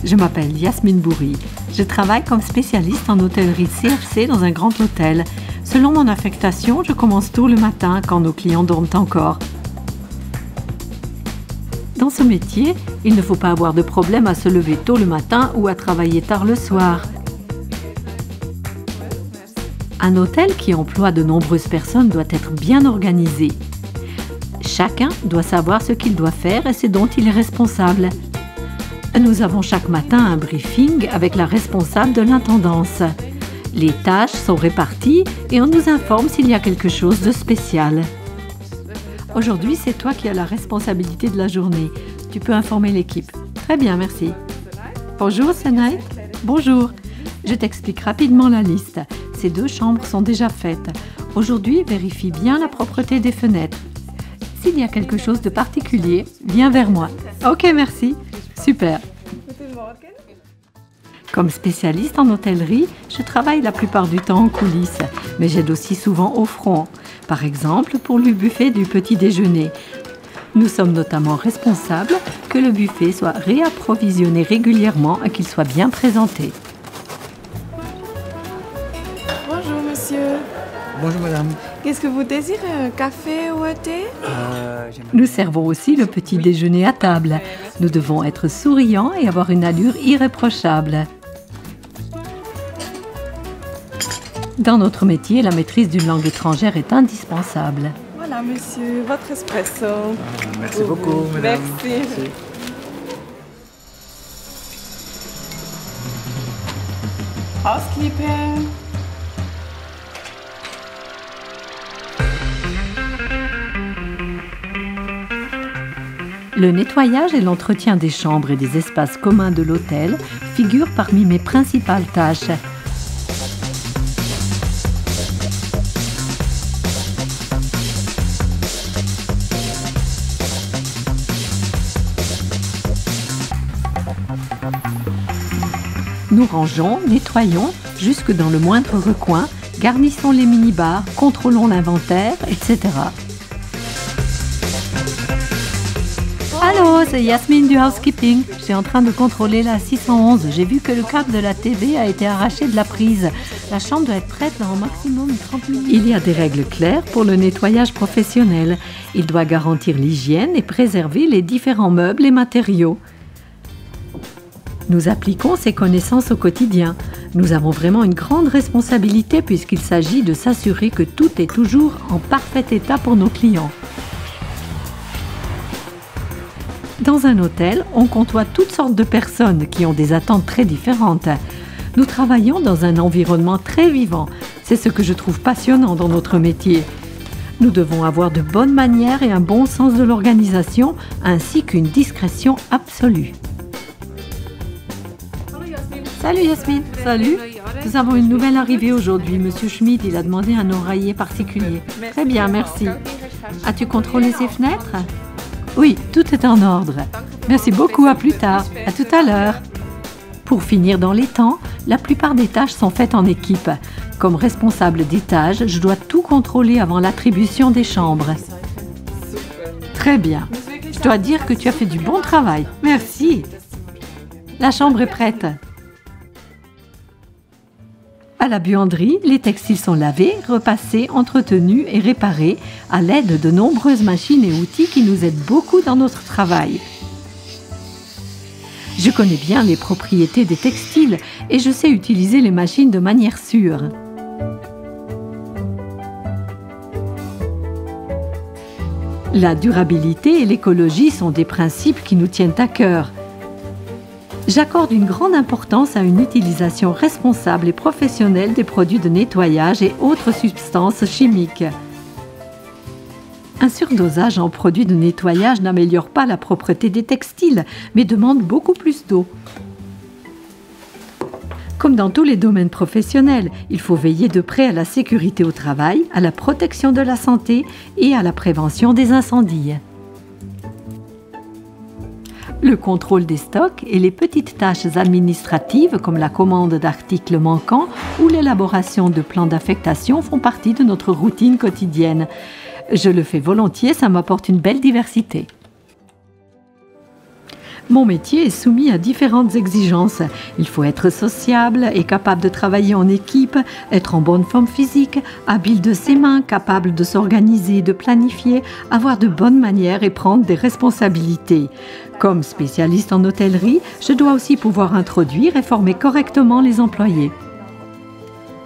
Je m'appelle Yasmine Bourri. Je travaille comme spécialiste en hôtellerie CFC dans un grand hôtel. Selon mon affectation, je commence tôt le matin quand nos clients dorment encore. Dans ce métier, il ne faut pas avoir de problème à se lever tôt le matin ou à travailler tard le soir. Un hôtel qui emploie de nombreuses personnes doit être bien organisé. Chacun doit savoir ce qu'il doit faire et ce dont il est responsable. Nous avons chaque matin un briefing avec la responsable de l'intendance. Les tâches sont réparties et on nous informe s'il y a quelque chose de spécial. Aujourd'hui, c'est toi qui as la responsabilité de la journée. Tu peux informer l'équipe. Très bien, merci. Bonjour, Senait. Bonjour. Je t'explique rapidement la liste. Ces 2 chambres sont déjà faites. Aujourd'hui, vérifie bien la propreté des fenêtres. S'il y a quelque chose de particulier, viens vers moi. Ok, merci. Super. Comme spécialiste en hôtellerie, je travaille la plupart du temps en coulisses, mais j'aide aussi souvent au front. Par exemple, pour le buffet du petit déjeuner. Nous sommes notamment responsables que le buffet soit réapprovisionné régulièrement et qu'il soit bien présenté. Bonjour monsieur. Bonjour madame. Qu'est-ce que vous désirez, un café ou un thé? Nous servons aussi le petit déjeuner à table. Nous devons être souriants et avoir une allure irréprochable. Dans notre métier, la maîtrise d'une langue étrangère est indispensable. Voilà monsieur, votre espresso. Merci beaucoup madame. Merci. Housekeeping. Le nettoyage et l'entretien des chambres et des espaces communs de l'hôtel figurent parmi mes principales tâches. Nous rangeons, nettoyons jusque dans le moindre recoin, garnissons les mini-bars, contrôlons l'inventaire, etc. Allô, c'est Yasmine du housekeeping. Je suis en train de contrôler la 611. J'ai vu que le câble de la TV a été arraché de la prise. La chambre doit être prête dans au maximum 30 minutes. Il y a des règles claires pour le nettoyage professionnel. Il doit garantir l'hygiène et préserver les différents meubles et matériaux. Nous appliquons ces connaissances au quotidien. Nous avons vraiment une grande responsabilité puisqu'il s'agit de s'assurer que tout est toujours en parfait état pour nos clients. Dans un hôtel, on côtoie toutes sortes de personnes qui ont des attentes très différentes. Nous travaillons dans un environnement très vivant. C'est ce que je trouve passionnant dans notre métier. Nous devons avoir de bonnes manières et un bon sens de l'organisation, ainsi qu'une discrétion absolue. Salut Yasmine. Salut. Nous avons une nouvelle arrivée aujourd'hui. Monsieur Schmidt, il a demandé un oreiller particulier. Très bien, merci. As-tu contrôlé ces fenêtres? Oui, tout est en ordre. Merci beaucoup, à plus tard. À tout à l'heure. Pour finir dans les temps, la plupart des tâches sont faites en équipe. Comme responsable d'étage, je dois tout contrôler avant l'attribution des chambres. Très bien. Je dois dire que tu as fait du bon travail. Merci. La chambre est prête. À la buanderie, les textiles sont lavés, repassés, entretenus et réparés à l'aide de nombreuses machines et outils qui nous aident beaucoup dans notre travail. Je connais bien les propriétés des textiles et je sais utiliser les machines de manière sûre. La durabilité et l'écologie sont des principes qui nous tiennent à cœur. J'accorde une grande importance à une utilisation responsable et professionnelle des produits de nettoyage et autres substances chimiques. Un surdosage en produits de nettoyage n'améliore pas la propreté des textiles, mais demande beaucoup plus d'eau. Comme dans tous les domaines professionnels, il faut veiller de près à la sécurité au travail, à la protection de la santé et à la prévention des incendies. Le contrôle des stocks et les petites tâches administratives comme la commande d'articles manquants ou l'élaboration de plans d'affectation font partie de notre routine quotidienne. Je le fais volontiers, ça m'apporte une belle diversité. Mon métier est soumis à différentes exigences. Il faut être sociable et capable de travailler en équipe, être en bonne forme physique, habile de ses mains, capable de s'organiser, de planifier, avoir de bonnes manières et prendre des responsabilités. Comme spécialiste en hôtellerie, je dois aussi pouvoir introduire et former correctement les employés.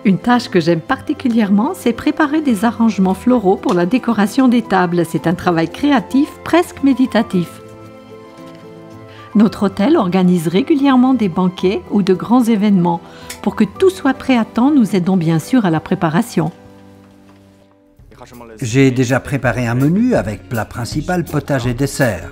Une tâche que j'aime particulièrement, c'est préparer des arrangements floraux pour la décoration des tables. C'est un travail créatif, presque méditatif. Notre hôtel organise régulièrement des banquets ou de grands événements. Pour que tout soit prêt à temps, nous aidons bien sûr à la préparation. J'ai déjà préparé un menu avec plat principal, potage et dessert.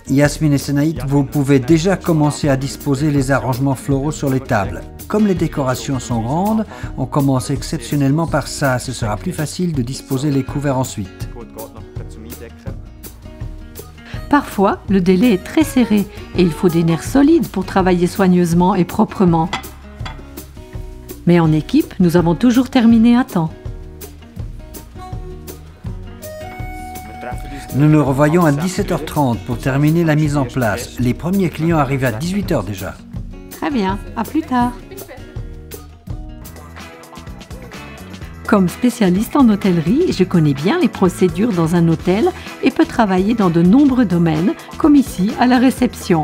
Yasmine et Senaïd, vous pouvez déjà commencer à disposer les arrangements floraux sur les tables. Comme les décorations sont grandes, on commence exceptionnellement par ça. Ce sera plus facile de disposer les couverts ensuite. Parfois, le délai est très serré et il faut des nerfs solides pour travailler soigneusement et proprement. Mais en équipe, nous avons toujours terminé à temps. Nous nous revoyons à 17h30 pour terminer la mise en place. Les premiers clients arrivent à 18h déjà. Très bien, à plus tard. Comme spécialiste en hôtellerie, je connais bien les procédures dans un hôtel et peux travailler dans de nombreux domaines, comme ici à la réception.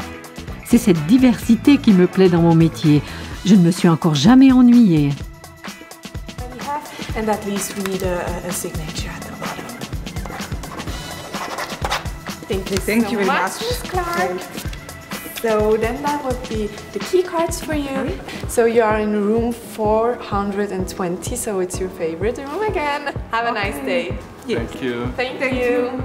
C'est cette diversité qui me plaît dans mon métier. Je ne me suis encore jamais ennuyée. And at least we need a signature at the bottom. Thank you very much, Miss Clark. So then that would be the key cards for you. So you are in room 420, so it's your favorite room again. Have a nice day. Thank you. Thank you.